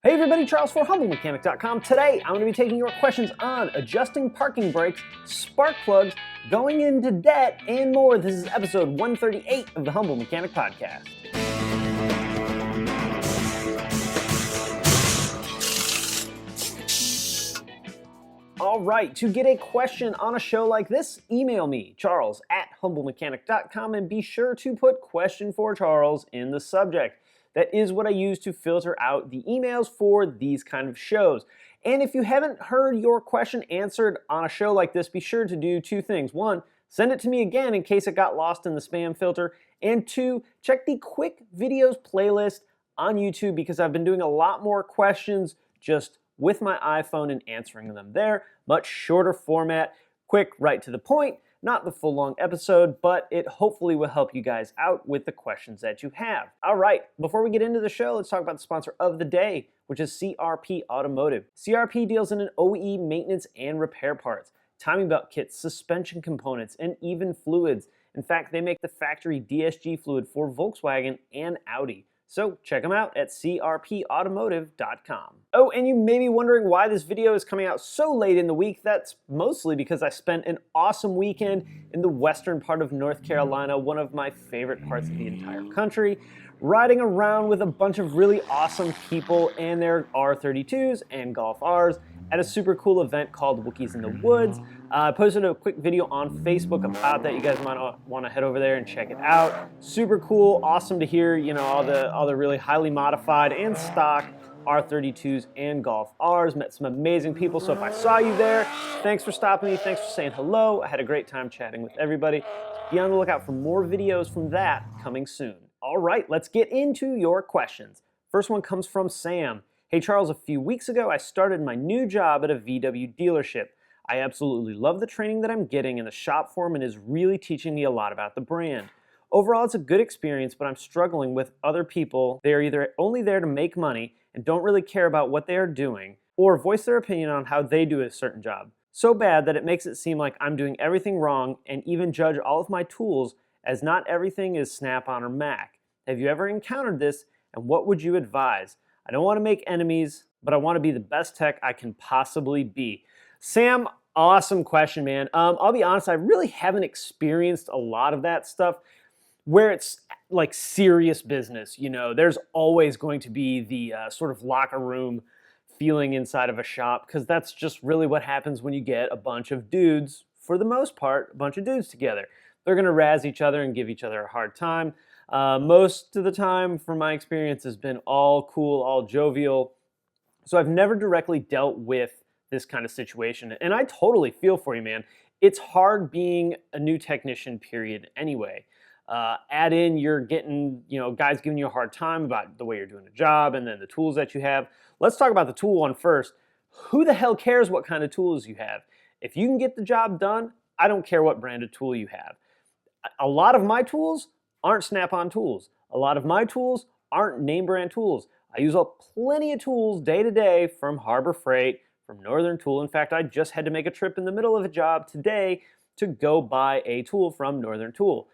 Hey everybody, Charles for HumbleMechanic.com. Today, I'm going to be taking your questions on adjusting parking brakes, spark plugs, going into debt, and more. This is episode 138 of the Humble Mechanic Podcast. All right, to get a question on a show like this, email me, Charles at HumbleMechanic.com, and be sure to put question for Charles in the subject. That is what I use to filter out the emails for these kind of shows. And if you haven't heard your question answered on a show like this, be sure to do two things. One, send it to me again in case it got lost in the spam filter. And two, check the quick videos playlist on YouTube because I've been doing a lot more questions just with my iPhone and answering them there. Much shorter format, quick, right to the point. Not the full long episode, but it hopefully will help you guys out with the questions that you have. All right, before we get into the show, let's talk about the sponsor of the day, which is CRP Automotive. CRP deals in an OE maintenance and repair parts, timing belt kits, suspension components, and even fluids. In fact, they make the factory DSG fluid for Volkswagen and Audi. So check them out at crpautomotive.com. Oh, and you may be wondering why this video is coming out so late in the week. That's mostly because I spent an awesome weekend in the western part of North Carolina, one of my favorite parts of the entire country, riding around with a bunch of really awesome people and their R32s and Golf Rs at a super cool event called Wookie's in the Woods. I posted a quick video on Facebook about that. You guys might want to head over there and check it out. Super cool, awesome to hear, all the really highly modified and stock R32s and Golf Rs. Met some amazing people, so if I saw you there, thanks for stopping me, thanks for saying hello. I had a great time chatting with everybody. Be on the lookout for more videos from that coming soon. All right, let's get into your questions. First one comes from Sam. Hey Charles, a few weeks ago I started my new job at a VW dealership. I absolutely love the training that I'm getting, and the shop foreman is really teaching me a lot about the brand. Overall, it's a good experience, but I'm struggling with other people. They are either only there to make money and don't really care about what they are doing, or voice their opinion on how they do a certain job. So bad that it makes it seem like I'm doing everything wrong and even judge all of my tools as not everything is Snap-on or Mac. Have you ever encountered this, and what would you advise? I don't want to make enemies, but I want to be the best tech I can possibly be. Sam, awesome question, man. I'll be honest, I really haven't experienced a lot of that stuff where it's like serious business. There's always going to be the sort of locker room feeling inside of a shop because that's just really what happens when you get a bunch of dudes, for the most part, a bunch of dudes together. They're going to razz each other and give each other a hard time. Most of the time, from my experience, has been all cool, all jovial. So I've never directly dealt with this kind of situation. And I totally feel for you, man. It's hard being a new technician, period, anyway. Add in, you're getting, guys giving you a hard time about the way you're doing the job and then the tools that you have. Let's talk about the tool one first. Who the hell cares what kind of tools you have? If you can get the job done, I don't care what brand of tool you have. A lot of my tools aren't Snap-on tools. A lot of my tools aren't name brand tools. I use plenty of tools day to day from Harbor Freight, from Northern Tool. In fact, I just had to make a trip in the middle of a job today to go buy a tool from Northern Tool.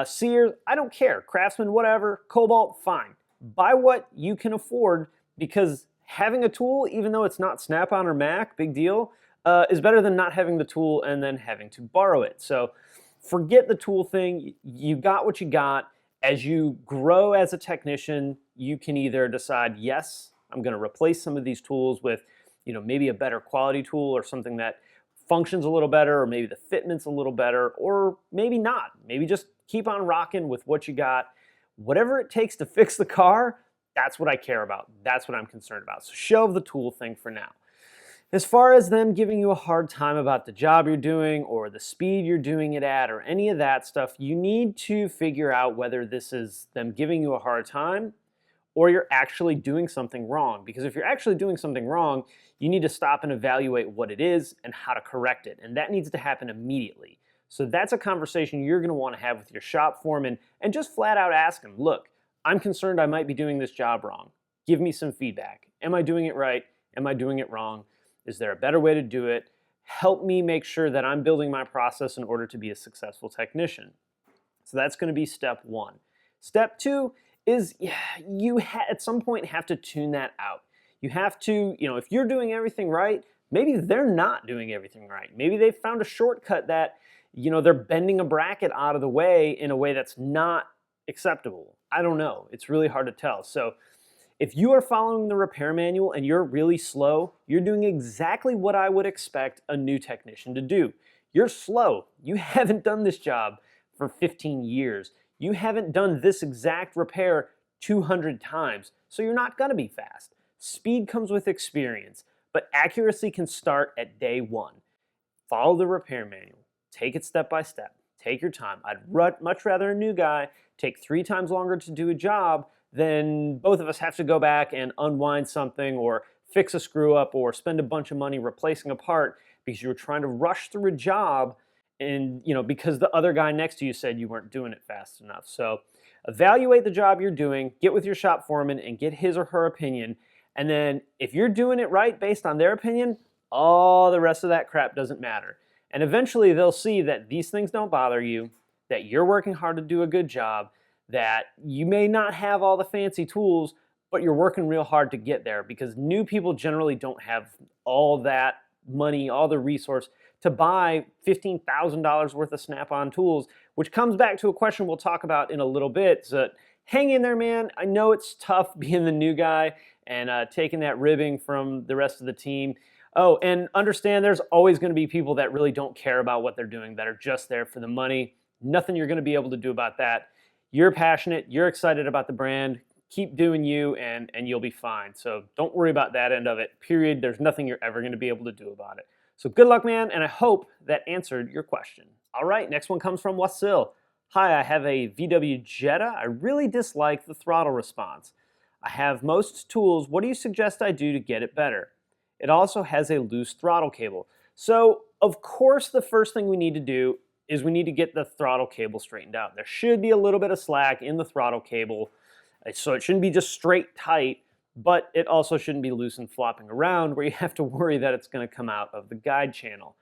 Sears, I don't care. Craftsman, whatever. Cobalt, fine. Buy what you can afford because having a tool, even though it's not Snap-on or Mac, big deal, is better than not having the tool and then having to borrow it. So forget the tool thing. You got what you got. As you grow as a technician, you can either decide, yes, I'm going to replace some of these tools with, maybe a better quality tool or something that functions a little better, or maybe the fitment's a little better, or maybe not. Maybe just keep on rocking with what you got. Whatever it takes to fix the car, that's what I care about. That's what I'm concerned about. So shelve the tool thing for now. As far as them giving you a hard time about the job you're doing or the speed you're doing it at or any of that stuff, you need to figure out whether this is them giving you a hard time or you're actually doing something wrong. Because if you're actually doing something wrong, you need to stop and evaluate what it is and how to correct it. And that needs to happen immediately. So that's a conversation you're going to want to have with your shop foreman and just flat out ask him, look, I'm concerned I might be doing this job wrong. Give me some feedback. Am I doing it right? Am I doing it wrong? Is there a better way to do it? Help me make sure that I'm building my process in order to be a successful technician. So that's going to be step one. Step two is you at some point have to tune that out. You have to, if you're doing everything right, maybe they're not doing everything right. Maybe they've found a shortcut that, they're bending a bracket out of the way in a way that's not acceptable. I don't know. It's really hard to tell. So if you are following the repair manual and you're really slow, you're doing exactly what I would expect a new technician to do. You're slow. You haven't done this job for 15 years. You haven't done this exact repair 200 times, so you're not going to be fast. Speed comes with experience, but accuracy can start at day one. Follow the repair manual. Take it step by step. Take your time. I'd much rather a new guy take 3 times longer to do a job than both of us have to go back and unwind something or fix a screw up or spend a bunch of money replacing a part because you were trying to rush through a job and because the other guy next to you said you weren't doing it fast enough. So evaluate the job you're doing, get with your shop foreman and get his or her opinion. And then if you're doing it right based on their opinion, all the rest of that crap doesn't matter. And eventually they'll see that these things don't bother you, that you're working hard to do a good job, that you may not have all the fancy tools, but you're working real hard to get there, because new people generally don't have all that money, all the resource to buy $15,000 worth of Snap-on tools, which comes back to a question we'll talk about in a little bit. So hang in there, man. I know it's tough being the new guy and taking that ribbing from the rest of the team. Oh, and understand there's always going to be people that really don't care about what they're doing, that are just there for the money. Nothing you're going to be able to do about that. You're passionate, you're excited about the brand, keep doing you, and you'll be fine. So don't worry about that end of it, period. There's nothing you're ever going to be able to do about it. So good luck, man, and I hope that answered your question. All right, next one comes from Wasil. Hi, I have a VW Jetta. I really dislike the throttle response. I have most tools. What do you suggest I do to get it better? It also has a loose throttle cable. So, of course, the first thing we need to do is we need to get the throttle cable straightened out. There should be a little bit of slack in the throttle cable, so it shouldn't be just straight tight, but it also shouldn't be loose and flopping around where you have to worry that it's going to come out of the guide channel.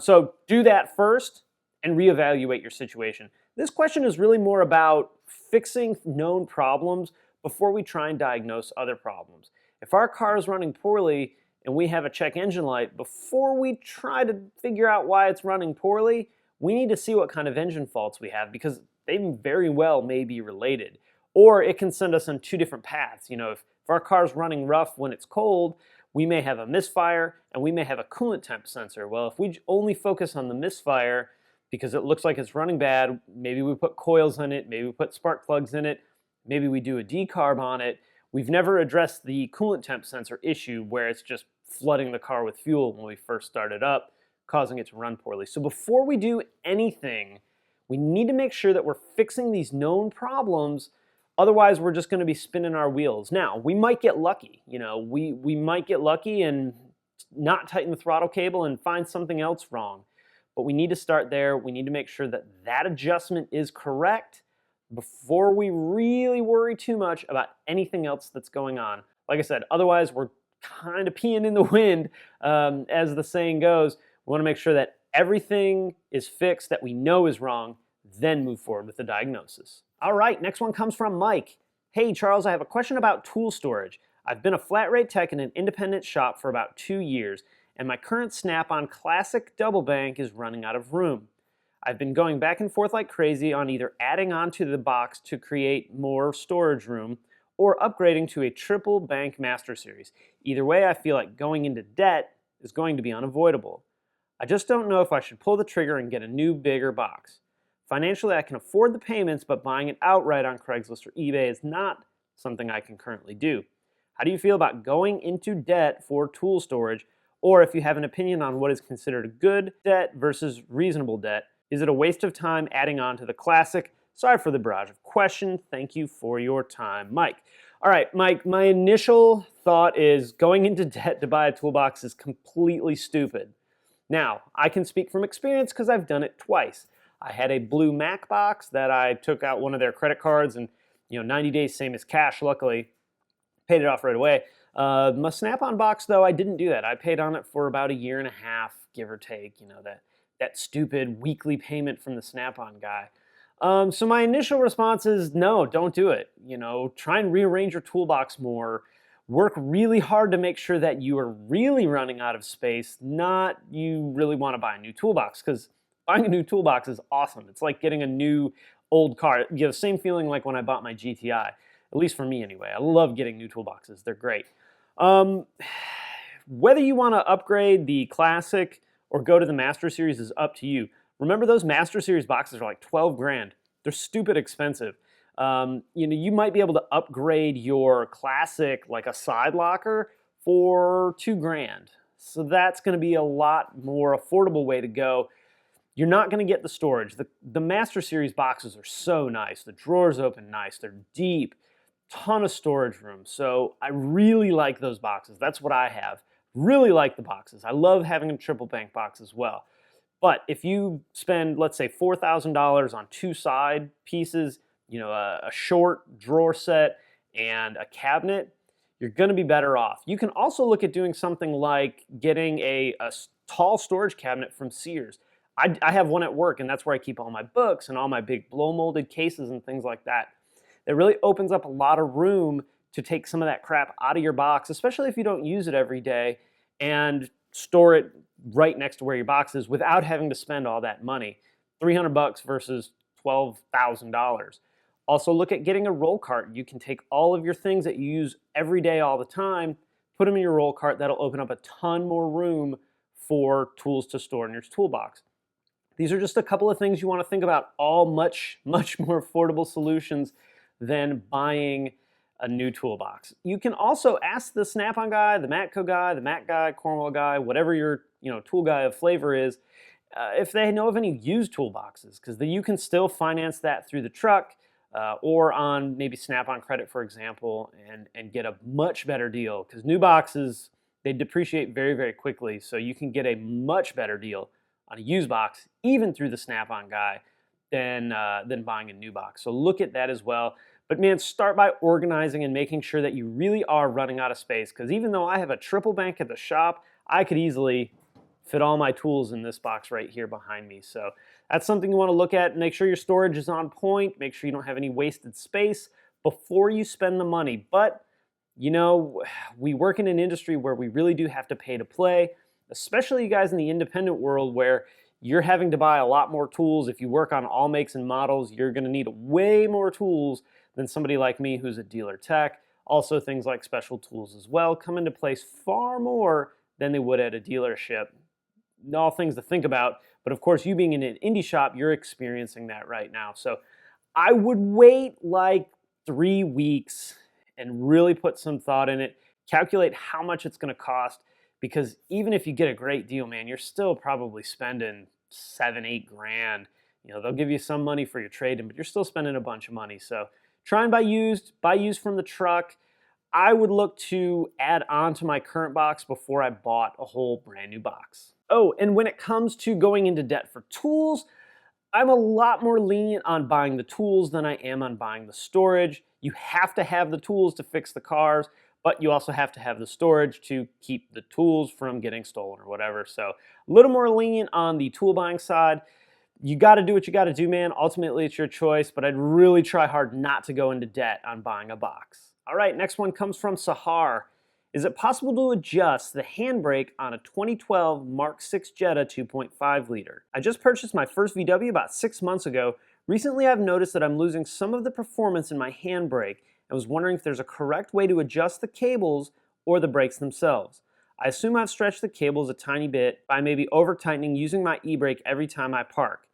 So do that first and reevaluate your situation. This question is really more about fixing known problems before we try and diagnose other problems. If our car is running poorly and we have a check engine light, before we try to figure out why it's running poorly, we need to see what kind of engine faults we have, because they very well may be related. Or it can send us on 2 different paths. If our car's running rough when it's cold, we may have a misfire and we may have a coolant temp sensor. Well, if we only focus on the misfire because it looks like it's running bad, maybe we put coils in it, maybe we put spark plugs in it, maybe we do a decarb on it. We've never addressed the coolant temp sensor issue where it's just flooding the car with fuel when we first start it up, causing it to run poorly. So before we do anything, we need to make sure that we're fixing these known problems. Otherwise, we're just going to be spinning our wheels. Now, we might get lucky. We might get lucky and not tighten the throttle cable and find something else wrong. But we need to start there. We need to make sure that that adjustment is correct before we really worry too much about anything else that's going on. Like I said, otherwise we're kind of peeing in the wind, as the saying goes. We want to make sure that everything is fixed that we know is wrong, then move forward with the diagnosis. All right, next one comes from Mike. Hey Charles, I have a question about tool storage. I've been a flat rate tech in an independent shop for about 2 years, and my current Snap-on Classic double bank is running out of room. I've been going back and forth like crazy on either adding on to the box to create more storage room or upgrading to a triple bank Master Series. Either way, I feel like going into debt is going to be unavoidable. I just don't know if I should pull the trigger and get a new, bigger box. Financially, I can afford the payments, but buying it outright on Craigslist or eBay is not something I can currently do. How do you feel about going into debt for tool storage, or if you have an opinion on what is considered good debt versus reasonable debt? Is it a waste of time adding on to the Classic? Sorry for the barrage of questions. Thank you for your time, Mike. All right, Mike, my initial thought is going into debt to buy a toolbox is completely stupid. Now, I can speak from experience because I've done it twice. I had a blue Mac box that I took out one of their credit cards and 90 days, same as cash, luckily. Paid it off right away. My Snap-on box, though, I didn't do that. I paid on it for about 1.5 years, give or take, that stupid weekly payment from the Snap-on guy. So my initial response is no, don't do it. Try and rearrange your toolbox more. Work really hard to make sure that you are really running out of space, not you really want to buy a new toolbox, because buying a new toolbox is awesome. It's like getting a new old car. You have the same feeling like when I bought my GTI, at least for me anyway. I love getting new toolboxes. They're great. Whether you want to upgrade the Classic or go to the Master Series is up to you. Remember, those Master Series boxes are like 12 grand. They're stupid expensive. You might be able to upgrade your Classic, like a side locker, for 2 grand. So that's going to be a lot more affordable way to go. You're not going to get the storage. The Master Series boxes are so nice. The drawers open nice. They're deep. Ton of storage room. So I really like those boxes. That's what I have. Really like the boxes. I love having a triple bank box as well. But if you spend, let's say, $4,000 on 2 side pieces, a short drawer set and a cabinet, you're going to be better off. You can also look at doing something like getting a tall storage cabinet from Sears. I have one at work, and that's where I keep all my books and all my big blow molded cases and things like that. It really opens up a lot of room to take some of that crap out of your box, especially if you don't use it every day, and store it right next to where your box is without having to spend all that money. $300 versus $12,000. Also look at getting a roll cart. You can take all of your things that you use every day all the time, put them in your roll cart. That'll open up a ton more room for tools to store in your toolbox. These are just a couple of things you want to think about, all much, much more affordable solutions than buying a new toolbox. You can also ask the Snap-on guy, the Matco guy, the Mac guy, Cornwell guy, whatever your tool guy of flavor is, if they know of any used toolboxes, because you can still finance that through the truck or on maybe Snap-on credit, for example, and get a much better deal. Because new boxes, they depreciate very, very quickly, so you can get a much better deal on a used box, even through the Snap-on guy, than buying a new box. So look at that as well. But man, start by organizing and making sure that you really are running out of space, because even though I have a triple bank at the shop, I could easily fit all my tools in this box right here behind me. So that's something you want to look at. Make sure your storage is on point. Make sure you don't have any wasted space before you spend the money. But we work in an industry where we really do have to pay to play, especially you guys in the independent world where you're having to buy a lot more tools. If you work on all makes and models, you're going to need way more tools than somebody like me who's a dealer tech. Also, things like special tools as well come into place far more than they would at a dealership. All things to think about, but of course, you being in an indie shop, you're experiencing that right now. So I would wait like 3 weeks and really put some thought in it. Calculate how much it's going to cost, because even if you get a great deal, man, you're still probably spending 7-8 grand. They'll give you some money for your trade-in, but you're still spending a bunch of money. So try and buy used from the truck. I would look to add on to my current box before I bought a whole brand new box. Oh, and when it comes to going into debt for tools, I'm a lot more lenient on buying the tools than I am on buying the storage. You have to have the tools to fix the cars, but you also have to have the storage to keep the tools from getting stolen or whatever. So a little more lenient on the tool buying side. You got to do what you got to do, man. Ultimately, it's your choice, but I'd really try hard not to go into debt on buying a box. All right, next one comes from Sahar. Is it possible to adjust the handbrake on a 2012 Mark 6 Jetta 2.5 liter? I just purchased my first VW about 6 months ago. Recently, I've noticed that I'm losing some of the performance in my handbrake. I was wondering if there's a correct way to adjust the cables or the brakes themselves. I assume I've stretched the cables a tiny bit by maybe over-tightening using my e-brake every time I park.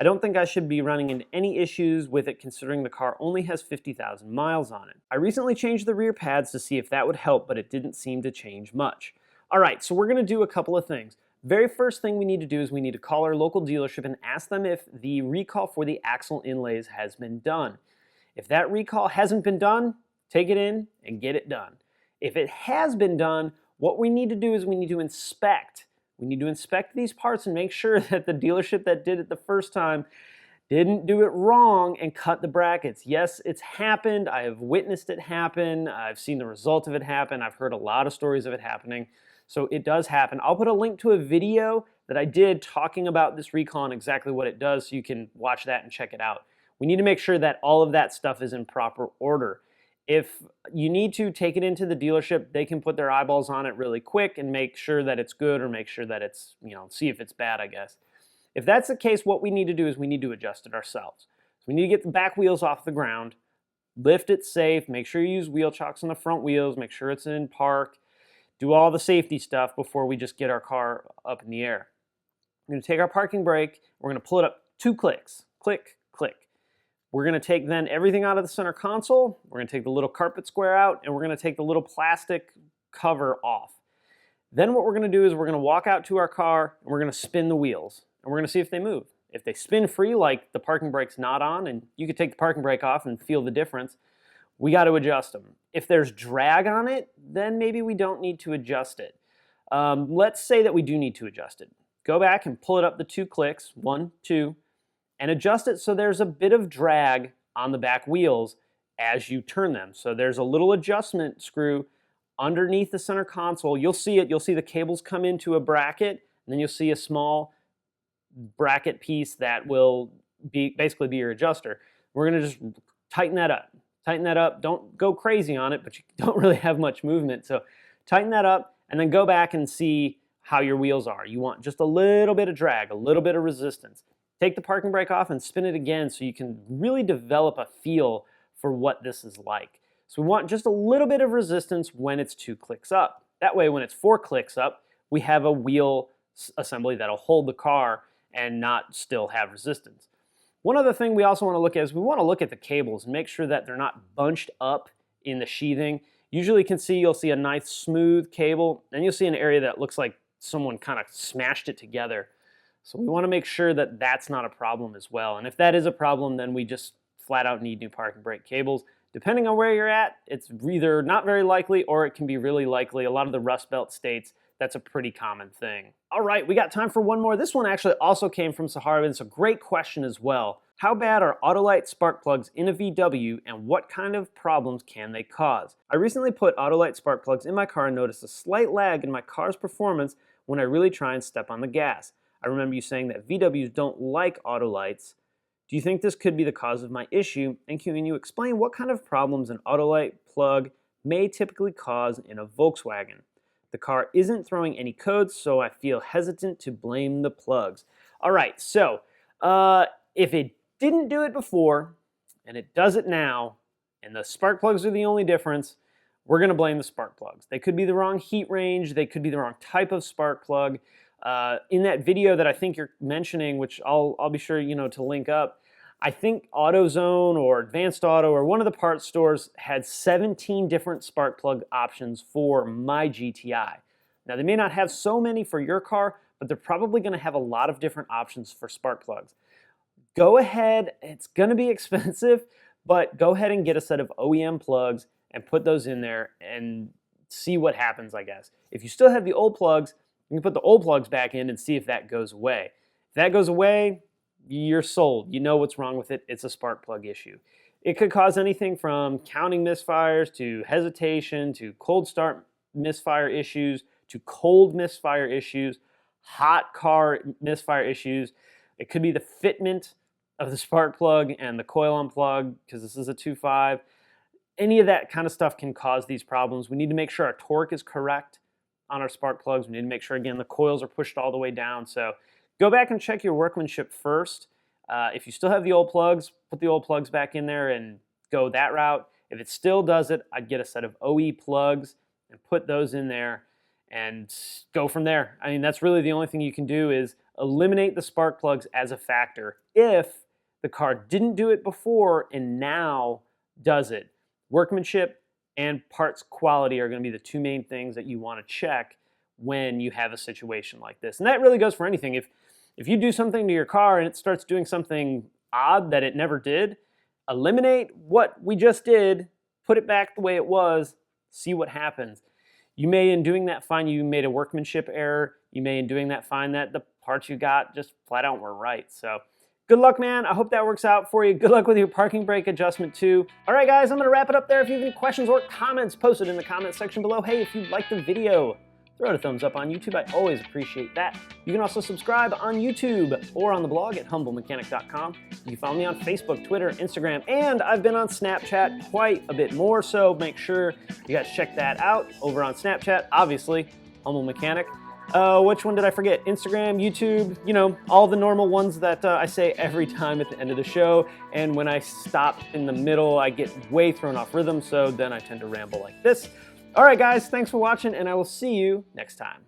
I don't think I should be running into any issues with it considering the car only has 50,000 miles on it. I recently changed the rear pads to see if that would help, but it didn't seem to change much. All right, so we're going to do a couple of things. Very first thing we need to do is we need to call our local dealership and ask them if the recall for the axle inlays has been done. If that recall hasn't been done, take it in and get it done. If it has been done, what we need to do is we need to inspect. We need to inspect these parts and make sure that the dealership that did it the first time didn't do it wrong and cut the brackets. Yes, it's happened. I have witnessed it happen. I've seen the result of it happen. I've heard a lot of stories of it happening. So it does happen. I'll put a link to a video that I did talking about this recall and exactly what it does so you can watch that and check it out. We need to make sure that all of that stuff is in proper order. If you need to take it into the dealership, they can put their eyeballs on it really quick and make sure that it's good, or make sure that it's, see if it's bad, I guess. If that's the case, what we need to do is we need to adjust it ourselves. So we need to get the back wheels off the ground, lift it safe, make sure you use wheel chocks on the front wheels, make sure it's in park, do all the safety stuff before we just get our car up in the air. We're going to take our parking brake, we're going to pull it up 2 clicks. Click, click. We're going to take then everything out of the center console, we're going to take the little carpet square out, and we're going to take the little plastic cover off. Then what we're going to do is we're going to walk out to our car, and we're going to spin the wheels, and we're going to see if they move. If they spin free, like the parking brake's not on, and you could take the parking brake off and feel the difference, we got to adjust them. If there's drag on it, then maybe we don't need to adjust it. Let's say that we do need to adjust it. Go back and pull it up the 2 clicks, 1, 2, and adjust it so there's a bit of drag on the back wheels as you turn them. So there's a little adjustment screw underneath the center console. You'll see it. You'll see the cables come into a bracket, and then you'll see a small bracket piece that will basically be your adjuster. We're going to just tighten that up. Tighten that up. Don't go crazy on it, but you don't really have much movement. So tighten that up, and then go back and see how your wheels are. You want just a little bit of drag, a little bit of resistance. Take the parking brake off and spin it again so you can really develop a feel for what this is like. So we want just a little bit of resistance when it's 2 clicks up. That way, when it's 4 clicks up, we have a wheel assembly that'll hold the car and not still have resistance. One other thing we also want to look at is we want to look at the cables and make sure that they're not bunched up in the sheathing. Usually you'll see a nice smooth cable, and you'll see an area that looks like someone kind of smashed it together. So we want to make sure that that's not a problem as well. And if that is a problem, then we just flat out need new parking brake cables. Depending on where you're at, it's either not very likely or it can be really likely. A lot of the Rust Belt states, that's a pretty common thing. All right, we got time for one more. This one actually also came from Sahara, and it's a great question as well. How bad are Autolite spark plugs in a VW, and what kind of problems can they cause? I recently put Autolite spark plugs in my car and noticed a slight lag in my car's performance when I really try and step on the gas. I remember you saying that VWs don't like Autolites. Do you think this could be the cause of my issue? And can you explain what kind of problems an Autolite plug may typically cause in a Volkswagen? The car isn't throwing any codes, so I feel hesitant to blame the plugs. All right, so if it didn't do it before and it does it now, and the spark plugs are the only difference, we're going to blame the spark plugs. They could be the wrong heat range, they could be the wrong type of spark plug. In that video that I think you're mentioning, which I'll be sure to link up, I think AutoZone or Advanced Auto or one of the parts stores had 17 different spark plug options for my GTI. Now they may not have so many for your car, but they're probably going to have a lot of different options for spark plugs. Go ahead, it's going to be expensive, but go ahead and get a set of OEM plugs and put those in there and see what happens, I guess. If you still have the old plugs, you can put the old plugs back in and see if that goes away. If that goes away, you're sold. You know what's wrong with it. It's a spark plug issue. It could cause anything from counting misfires to hesitation to cold start misfire issues to cold misfire issues, hot car misfire issues. It could be the fitment of the spark plug and the coil unplug because this is a 2.5. Any of that kind of stuff can cause these problems. We need to make sure our torque is correct on our spark plugs. We need to make sure, again, the coils are pushed all the way down. So go back and check your workmanship first. If you still have the old plugs, put the old plugs back in there and go that route. If it still does it, I'd get a set of OE plugs and put those in there and go from there. I mean, that's really the only thing you can do is eliminate the spark plugs as a factor if the car didn't do it before and now does it. Workmanship and parts quality are going to be the two main things that you want to check when you have a situation like this. And that really goes for anything. If you do something to your car and it starts doing something odd that it never did, eliminate what we just did, put it back the way it was, see what happens. You may, in doing that, find you made a workmanship error. You may, in doing that, find that the parts you got just flat out weren't right. So good luck, man. I hope that works out for you. Good luck with your parking brake adjustment, too. All right, guys, I'm going to wrap it up there. If you have any questions or comments, post it in the comments section below. Hey, if you liked the video, throw it a thumbs up on YouTube. I always appreciate that. You can also subscribe on YouTube or on the blog at humblemechanic.com. You can follow me on Facebook, Twitter, Instagram, and I've been on Snapchat quite a bit more, so make sure you guys check that out over on Snapchat, obviously, Humble Mechanic. Which one did I forget? Instagram, YouTube, you know, all the normal ones that I say every time at the end of the show. And when I stop in the middle, I get way thrown off rhythm, so then I tend to ramble like this. All right, guys, thanks for watching, and I will see you next time.